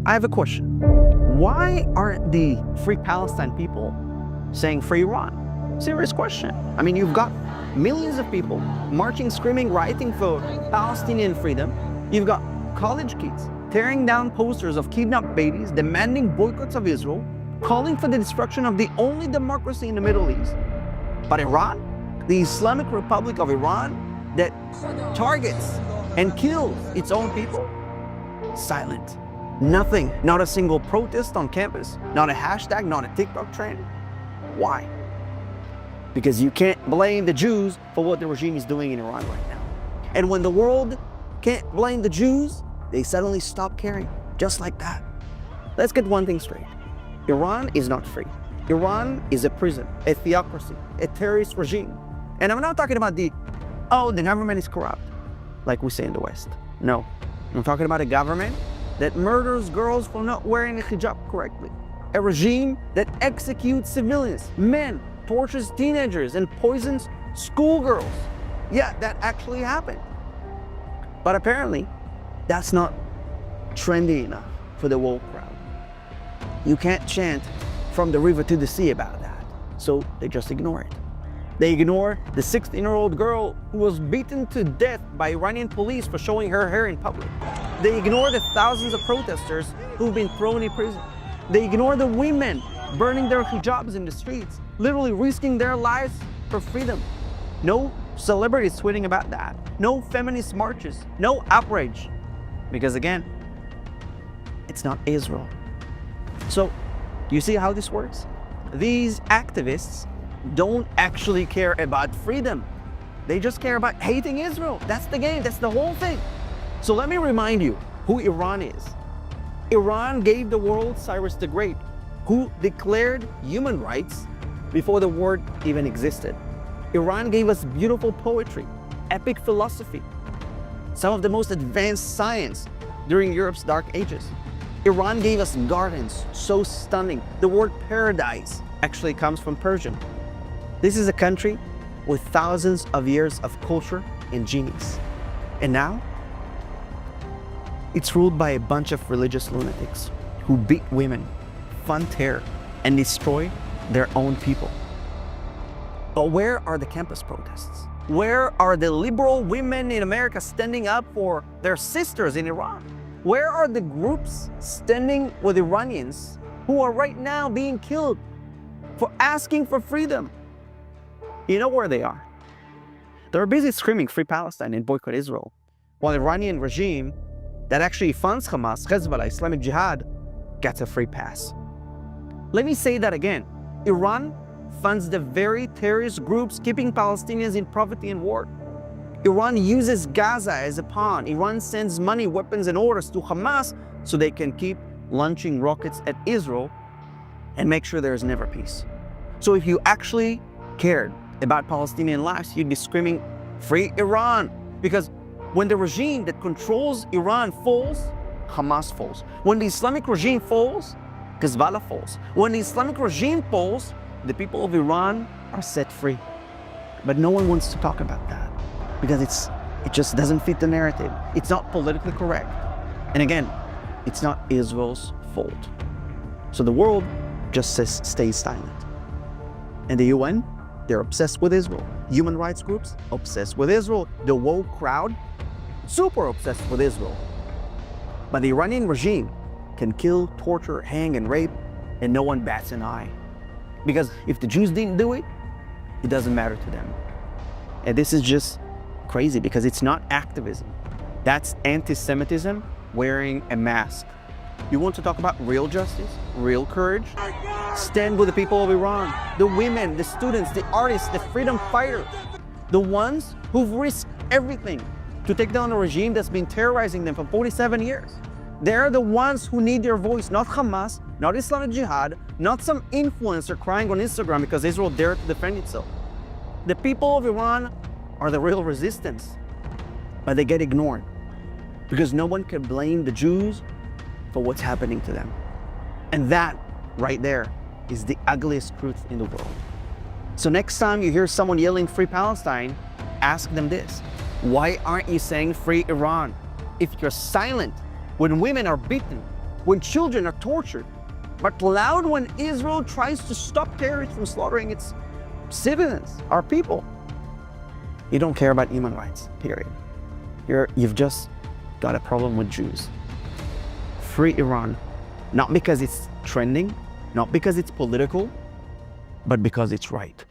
I have a question. Why aren't the Free Palestine people saying free Iran? Serious question. I mean, you've got millions of people marching, screaming, rioting for Palestinian freedom. You've got college kids tearing down posters of kidnapped babies, demanding boycotts of Israel, calling for the destruction of the only democracy in the Middle East. But Iran, the Islamic Republic of Iran, that targets and kills its own people, silent. Nothing, not a single protest on campus, not a hashtag, not a TikTok trend. Why? Because you can't blame the Jews for what the regime is doing in Iran right now. And when the world can't blame the Jews, they suddenly stop caring, just like that. Let's get one thing straight. Iran is not free. Iran is a prison, a theocracy, a terrorist regime. And I'm not talking about the government is corrupt, like we say in the West. No, I'm talking about a government that murders girls for not wearing a hijab correctly. A regime that executes civilians, men, tortures teenagers, and poisons schoolgirls. Yeah, that actually happened. But apparently, that's not trendy enough for the woke crowd. You can't chant from the river to the sea about that. So they just ignore it. They ignore the 16-year-old girl who was beaten to death by Iranian police for showing her hair in public. They ignore the thousands of protesters who've been thrown in prison. They ignore the women burning their hijabs in the streets, literally risking their lives for freedom. No celebrities tweeting about that. No feminist marches. No outrage. Because again, it's not Israel. So, you see how this works? These activists don't actually care about freedom. They just care about hating Israel. That's the game. That's the whole thing. So let me remind you who Iran is. Iran gave the world Cyrus the Great, who declared human rights before the word even existed. Iran gave us beautiful poetry, epic philosophy, some of the most advanced science during Europe's dark ages. Iran gave us gardens so stunning. The word paradise actually comes from Persian. This is a country with thousands of years of culture and genius. And now, it's ruled by a bunch of religious lunatics who beat women, fund terror, and destroy their own people. But where are the campus protests? Where are the liberal women in America standing up for their sisters in Iran? Where are the groups standing with Iranians who are right now being killed for asking for freedom? You know where they are. They're busy screaming free Palestine and boycott Israel, while the Iranian regime that actually funds Hamas, Hezbollah, Islamic Jihad gets a free pass. Let me say that again. Iran funds the very terrorist groups keeping Palestinians in poverty and war. Iran uses Gaza as a pawn. Iran sends money, weapons, and orders to Hamas so they can keep launching rockets at Israel and make sure there is never peace. So if you actually cared about Palestinian lives, you'd be screaming, free Iran. Because when the regime that controls Iran falls, Hamas falls. When the Islamic regime falls, Hezbollah falls. When the Islamic regime falls, the people of Iran are set free. But no one wants to talk about that because it just doesn't fit the narrative. It's not politically correct. And again, it's not Israel's fault. So the world just stays silent. And the UN, they're obsessed with Israel. Human rights groups, obsessed with Israel. The woke crowd, super obsessed with Israel. But the Iranian regime can kill, torture, hang, and rape, and no one bats an eye. Because if the Jews didn't do it, it doesn't matter to them. And this is just crazy because it's not activism. That's anti-Semitism wearing a mask. You want to talk about real justice, real courage? Stand with the people of Iran, the women, the students, the artists, the freedom fighters, the ones who've risked everything to take down a regime that's been terrorizing them for 47 years. They're the ones who need your voice, not Hamas, not Islamic Jihad, not some influencer crying on Instagram because Israel dared to defend itself. The people of Iran are the real resistance, but they get ignored because no one can blame the Jews for what's happening to them. And that right there is the ugliest truth in the world. So next time you hear someone yelling free Palestine, ask them this: why aren't you saying free Iran? If you're silent when women are beaten, when children are tortured, but loud when Israel tries to stop terrorists from slaughtering its citizens, our people. You don't care about human rights, period. You've just got a problem with Jews. Free Iran, not because it's trending, not because it's political, but because it's right.